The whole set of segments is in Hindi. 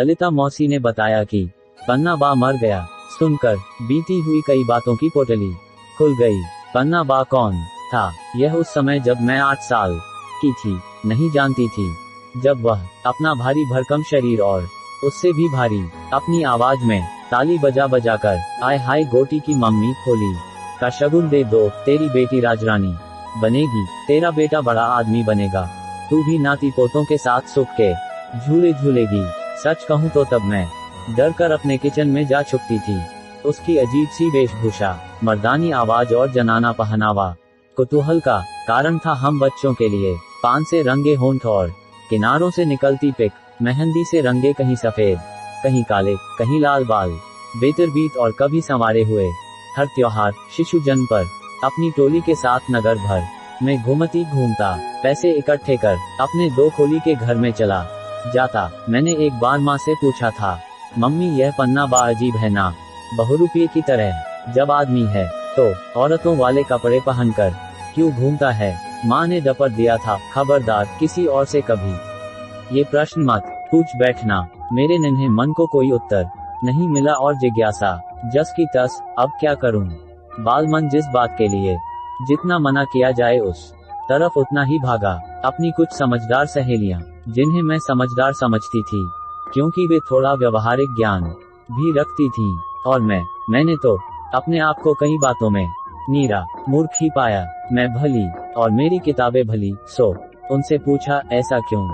ललिता मौसी ने बताया कि पन्ना बा मर गया। सुनकर बीती हुई कई बातों की पोटली खुल गई। पन्ना बा कौन था? यह उस समय जब मैं 8 साल की थी नहीं जानती थी, जब वह अपना भारी भरकम शरीर और उससे भी भारी अपनी आवाज में ताली बजा बजा कर आय हाय गोटी की मम्मी खोली का शगुन दे दो, तेरी बेटी राजरानी बनेगी, तेरा बेटा बड़ा आदमी बनेगा, तू भी नाती पोतों के साथ सुख के झूले झूलेगी। सच कहूँ तो तब मैं डर कर अपने किचन में जा छुपती थी। उसकी अजीब सी वेशभूषा, मर्दानी आवाज और जनाना पहनावा कुतूहल का कारण था हम बच्चों के लिए। पान से रंगे होंठ और किनारों से निकलती पिक, मेहंदी से रंगे कहीं सफेद कहीं काले कहीं लाल बाल, बेतरबीत और कभी संवारे हुए। हर त्योहार शिशु जन्म पर अपनी टोली के साथ नगर भर में घूमता, पैसे इकट्ठे कर अपने 2 खोली के घर में चला जाता। मैंने एक बार माँ से पूछा था, मम्मी यह पन्ना बा अजीब है ना, बहुरूपिये की तरह जब आदमी है तो औरतों वाले कपड़े पहनकर क्यों घूमता है? माँ ने डपट दिया था, खबरदार किसी और से कभी ये प्रश्न मत पूछ बैठना। मेरे नन्हे मन को कोई उत्तर नहीं मिला और जिज्ञासा जस की तस। अब क्या करूं? बाल मन जिस बात के लिए जितना मना किया जाए उस तरफ उतना ही भागा। अपनी कुछ समझदार सहेलियां, जिन्हें मैं समझदार समझती थी क्योंकि वे थोड़ा व्यवहारिक ज्ञान भी रखती थीं, और मैंने तो अपने आप को कई बातों में नीरा मूर्ख ही पाया। मैं भली और मेरी किताबें भली, सो उनसे पूछा ऐसा क्यों?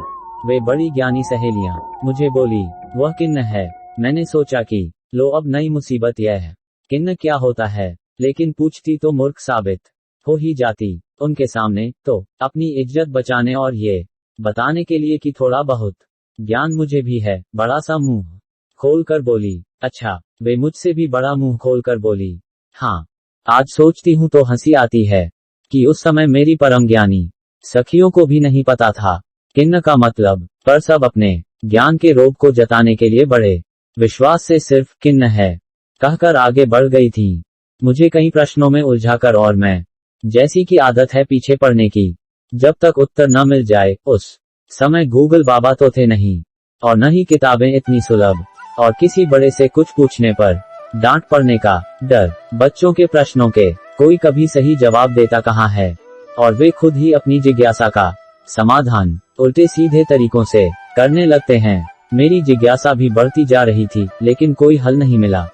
वे बड़ी ज्ञानी सहेलियां मुझे बोली, वह किन्न है। मैंने सोचा कि लो अब नई मुसीबत यह है, किन्न क्या होता है, लेकिन पूछती तो मूर्ख साबित हो ही जाती उनके सामने, तो अपनी इज्जत बचाने और ये बताने के लिए कि थोड़ा बहुत ज्ञान मुझे भी है, बड़ा सा मुंह खोल कर बोली। अच्छा, वे मुझसे भी बड़ा मुंह खोल कर बोली। हाँ, आज सोचती हूँ तो हंसी आती है कि उस समय मेरी परम ज्ञानी सखियों को भी नहीं पता था किन्न का मतलब, पर सब अपने ज्ञान के रोग को जताने के लिए बड़े विश्वास से सिर्फ किन्न है कहकर आगे बढ़ गई थीं, मुझे कई प्रश्नों में उलझाकर, और मैं जैसी की आदत है पीछे पड़ने की, जब तक उत्तर न मिल जाए। उस समय गूगल बाबा तो थे नहीं, और न ही किताबें इतनी सुलभ, और किसी बड़े से कुछ पूछने पर डांट पड़ने का डर। बच्चों के प्रश्नों के कोई कभी सही जवाब देता कहाँ है, और वे खुद ही अपनी जिज्ञासा का समाधान उल्टे सीधे तरीकों से करने लगते हैं। मेरी जिज्ञासा भी बढ़ती जा रही थी, लेकिन कोई हल नहीं मिला।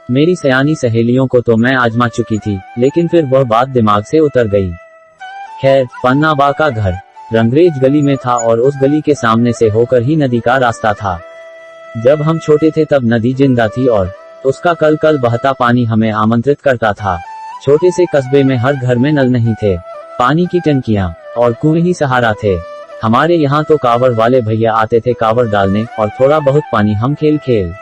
मेरी सयानी सहेलियों को तो मैं आजमा चुकी थी, लेकिन फिर वह बात दिमाग से उतर गई। खैर, पन्ना बा का घर रंगरेज गली में था और उस गली के सामने से होकर ही नदी का रास्ता था। जब हम छोटे थे तब नदी जिंदा थी और उसका कल कल बहता पानी हमें आमंत्रित करता था। छोटे से कस्बे में हर घर में नल नहीं थे, पानी की टंकियां और कुएं ही सहारा थे। हमारे यहाँ तो कावड़ वाले भैया आते थे कावड़ डालने, और थोड़ा बहुत पानी हम खेल खेल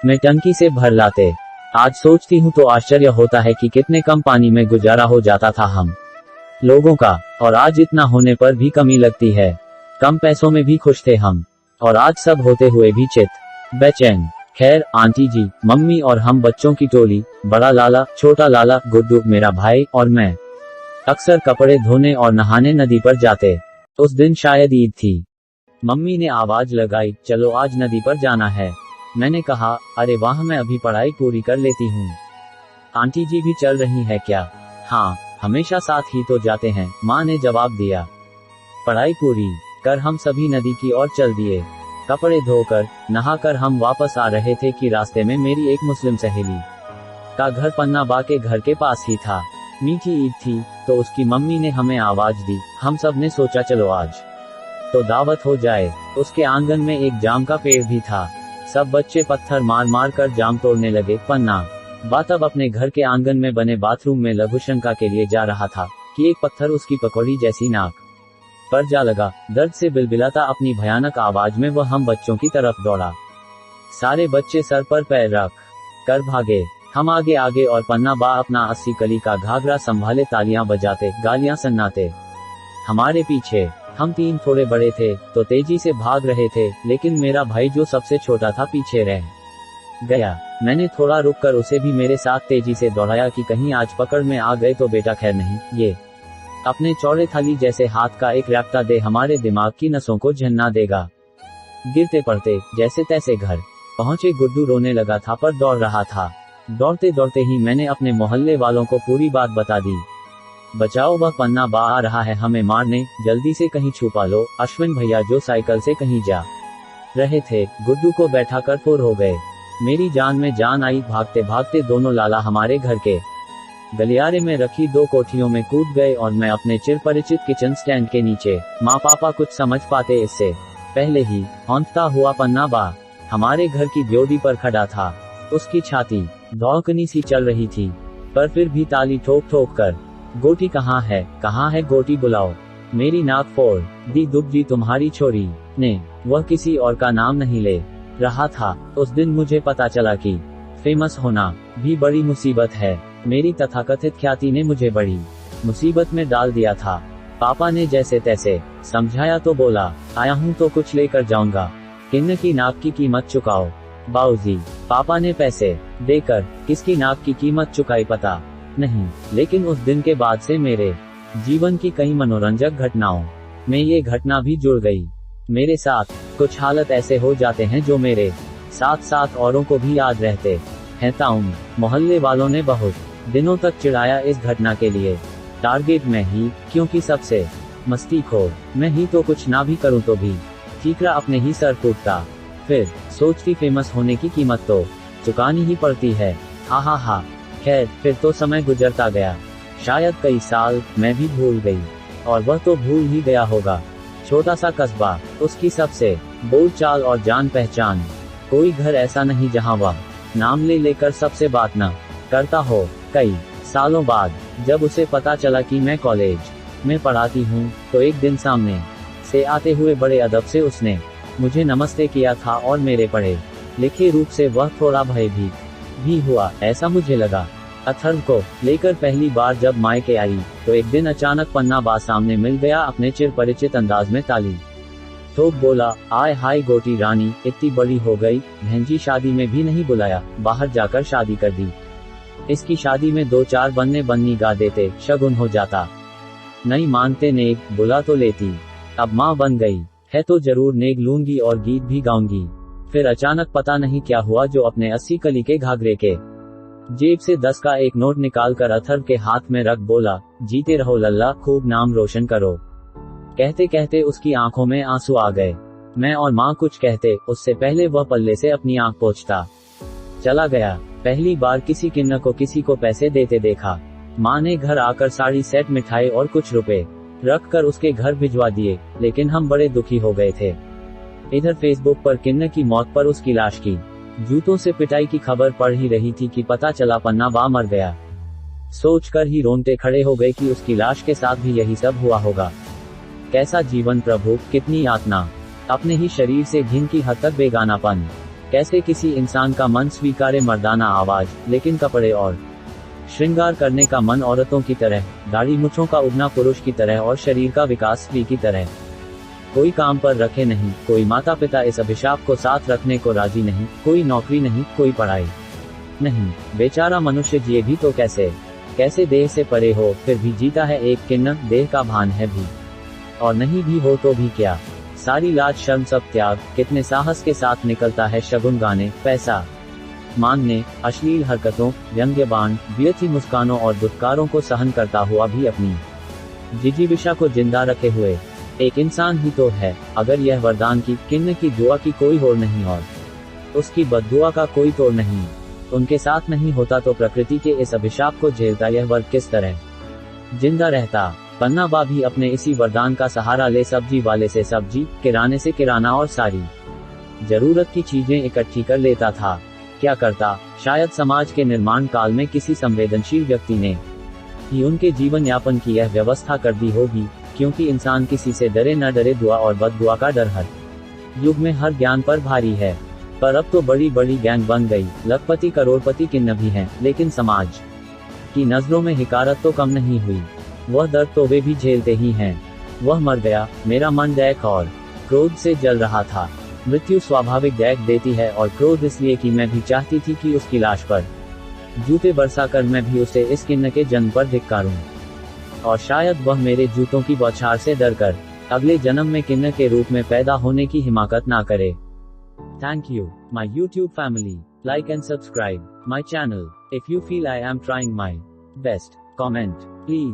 में टंकी से भर लाते। आज सोचती हूँ तो आश्चर्य होता है कि कितने कम पानी में गुजारा हो जाता था हम लोगों का, और आज इतना होने पर भी कमी लगती है। कम पैसों में भी खुश थे हम, और आज सब होते हुए भी चित बेचैन। खैर, आंटी जी, मम्मी और हम बच्चों की टोली, बड़ा लाला, छोटा लाला, गुड्डू मेरा भाई और मैं, अक्सर कपड़े धोने और नहाने नदी पर जाते। उस दिन शायद ईद थी। मम्मी ने आवाज लगाई, चलो आज नदी पर जाना है। मैंने कहा, अरे वाह, मैं अभी पढ़ाई पूरी कर लेती हूँ। आंटी जी भी चल रही है क्या? हाँ, हमेशा साथ ही तो जाते हैं, माँ ने जवाब दिया। पढ़ाई पूरी कर हम सभी नदी की ओर चल दिए। कपड़े धोकर नहाकर हम वापस आ रहे थे कि रास्ते में मेरी एक मुस्लिम सहेली का घर पन्ना बा के घर के पास ही था। मीठी ईद थी तो उसकी मम्मी ने हमें आवाज दी। हम सब ने सोचा चलो आज तो दावत हो जाए। उसके आंगन में एक जाम का पेड़ भी था। सब बच्चे पत्थर मार मार कर जाम तोड़ने लगे। पन्ना बा तब अपने घर के आंगन में बने बाथरूम में लघुशंका के लिए जा रहा था कि एक पत्थर उसकी पकौड़ी जैसी नाक पर जा लगा। दर्द से बिलबिलाता अपनी भयानक आवाज में वह हम बच्चों की तरफ दौड़ा। सारे बच्चे सर पर पैर रख कर भागे। हम आगे आगे और पन्ना बा अपना 80 कली का घाघरा संभाले तालियां बजाते, गालियां सन्नाते। हमारे पीछे हम 3 थोड़े बड़े थे तो तेजी से भाग रहे थे, लेकिन मेरा भाई जो सबसे छोटा था पीछे रह गया। मैंने थोड़ा रुककर उसे भी मेरे साथ तेजी से दौड़ाया कि कहीं आज पकड़ में आ गए तो बेटा खैर नहीं। ये अपने चौड़े थाली जैसे हाथ का एक रैप्टा दे हमारे दिमाग की नसों को झन्ना देगा। गिरते पड़ते जैसे तैसे घर पहुंचे। गुड्डू रोने लगा था पर दौड़ रहा था। दौड़ते दौड़ते ही मैंने अपने मोहल्ले वालों को पूरी बात बता दी। बचाओ, वह पन्ना बा आ रहा है हमें मारने, जल्दी से कहीं छुपा लो। अश्विन भैया जो साइकिल से कहीं जा रहे थे, गुड्डू को बैठा कर फुर हो गए। मेरी जान में जान आई। भागते भागते दोनों लाला हमारे घर के गलियारे में रखी 2 कोठियों में कूद गए और मैं अपने चिरपरिचित किचन स्टैंड के नीचे। माँ पापा कुछ समझ पाते इससे पहले ही हौंकता हुआ पन्ना बा हमारे घर की ब्योडी पर खड़ा था। उसकी छाती धौकनी सी चल रही थी, पर फिर भी ताली ठोक ठोक कर, गोटी कहाँ है गोटी बुलाओ। मेरी नाक फोड़ दी दुबजी तुम्हारी छोरी ने। वह किसी और का नाम नहीं ले रहा था। उस दिन मुझे पता चला कि फेमस होना भी बड़ी मुसीबत है। मेरी तथाकथित ख्याति ने मुझे बड़ी मुसीबत में डाल दिया था। पापा ने जैसे तैसे समझाया तो बोला, आया हूँ तो कुछ लेकर जाऊंगा, किन्न की नाक की कीमत चुकाओ। बाऊजी, पापा ने पैसे देकर किसकी नाक की कीमत चुकाई पता नहीं, लेकिन उस दिन के बाद से मेरे जीवन की कई मनोरंजक घटनाओं में ये घटना भी जुड़ गई। मेरे साथ कुछ हालत ऐसे हो जाते हैं जो मेरे साथ साथ औरों को भी याद रहते हैं। टाउन मोहल्ले वालों ने बहुत दिनों तक चिढ़ाया इस घटना के लिए। टारगेट मैं ही, क्योंकि सबसे मस्तीखोर मैं ही, तो कुछ ना भी करूं तो भी ठीकरा अपने ही सर फूटता। फिर सोचती फेमस होने की कीमत तो चुकानी ही पड़ती है। हा। खैर, फिर तो समय गुजरता गया। शायद कई साल मैं भी भूल गई, और वह तो भूल ही गया होगा। छोटा सा कस्बा, उसकी सबसे बोलचाल और जान पहचान। कोई घर ऐसा नहीं जहां वह नाम ले लेकर सबसे बात न करता हो। कई सालों बाद जब उसे पता चला कि मैं कॉलेज में पढ़ाती हूँ, तो एक दिन सामने से आते हुए बड़े अदब से उसने मुझे नमस्ते किया था और मेरे पढ़े लिखे रूप से वह थोड़ा भयभीत भी हुआ, ऐसा मुझे लगा। अथर्व को लेकर पहली बार जब मायके आई, तो एक दिन अचानक पन्ना बा सामने मिल गया। अपने चिर परिचित अंदाज में ताली ठोक बोला, आय हाय गोटी रानी, इतनी बड़ी हो गई, बहनजी शादी में भी नहीं बुलाया, बाहर जाकर शादी कर दी। इसकी शादी में 2-4 बन्ने बन्नी गा देते, शगुन हो जाता। नहीं मानते नेग, बुला तो लेती। अब माँ बन गई है तो जरूर नेग लूंगी और गीत भी गाऊंगी। फिर अचानक पता नहीं क्या हुआ, जो अपने 80 कली के घाघरे के जेब से 10 का एक नोट निकाल कर अथर्व के हाथ में रख बोला, जीते रहो लल्ला, खूब नाम रोशन करो। कहते कहते उसकी आंखों में आंसू आ गए। मैं और माँ कुछ कहते उससे पहले वह पल्ले से अपनी आंख पोंछता चला गया। पहली बार किसी किन्नर को किसी को पैसे देते देखा। माँ ने घर आकर साड़ी सेट, मिठाई और कुछ रुपए रख कर उसके घर भिजवा दिए, लेकिन हम बड़े दुखी हो गए थे। इधर फेसबुक पर किन्नर की मौत पर उसकी लाश की जूतों से पिटाई की खबर पढ़ ही रही थी कि पता चला पन्ना बा मर गया। सोचकर ही रोंगटे खड़े हो गए कि उसकी लाश के साथ भी यही सब हुआ होगा। कैसा जीवन प्रभु, कितनी यातना, अपने ही शरीर से घिन की हद तक बेगानापन। कैसे किसी इंसान का मन स्वीकारे मर्दाना आवाज, लेकिन कपड़े और श्रृंगार करने का मन औरतों की तरह, दाढ़ी मुछों का उगना पुरुष की तरह और शरीर का विकास स्त्री की तरह। कोई काम पर रखे नहीं, कोई माता पिता इस अभिशाप को साथ रखने को राजी नहीं, कोई नौकरी नहीं, कोई पढ़ाई नहीं। बेचारा मनुष्य जिए भी तो कैसे देह से परे हो, फिर भी जीता है एक किन्नर, देह का भान है भी, और नहीं भी हो तो भी क्या। सारी लाज शर्म सब त्याग, कितने साहस के साथ निकलता है शगुन गाने, पैसा मांगने, अश्लील हरकतों, व्यंग्य बाण, व्यर्थी मुस्कानों और दुत्कारों को सहन करता हुआ भी अपनी जिजीविषा को जिंदा रखे हुए एक इंसान ही तो है। अगर यह वरदान की किन्न की दुआ की कोई होड़ नहीं और उसकी बद्दुआ का कोई तोड़ नहीं उनके साथ नहीं होता, तो प्रकृति के इस अभिशाप को झेलता यह वर्ग किस तरह जिंदा रहता। पन्ना बा भी अपने इसी वरदान का सहारा ले सब्जी वाले से सब्जी, किराने से किराना और सारी जरूरत की चीजें इकट्ठी कर लेता था। क्या करता, शायद समाज के निर्माण काल में किसी संवेदनशील व्यक्ति ने ही उनके जीवन यापन की यह व्यवस्था कर दी होगी, क्योंकि इंसान किसी से डरे न डरे, दुआ और बददुआ का डर हर युग में हर ज्ञान पर भारी है। पर अब तो बड़ी बड़ी गैंग बन गई, लखपति करोड़पति किन्न भी हैं, लेकिन समाज की नजरों में हिकारत तो कम नहीं हुई। वह दर्द तो वे भी झेलते ही हैं। वह मर गया, मेरा मन दैख और क्रोध से जल रहा था। मृत्यु स्वाभाविक दैख देती है, और क्रोध इसलिए कि मैं भी चाहती थी कि उसकी लाश पर जूते बरसाकर मैं भी उसे इस किन्न के जन्म पर धिक्कारूं, और शायद वह मेरे जूतों की बौछार से डरकर अगले जन्म में किन्नर के रूप में पैदा होने की हिमाकत ना करे। Thank you, my YouTube family. Like and subscribe my channel. If you feel I am trying my best, comment, please.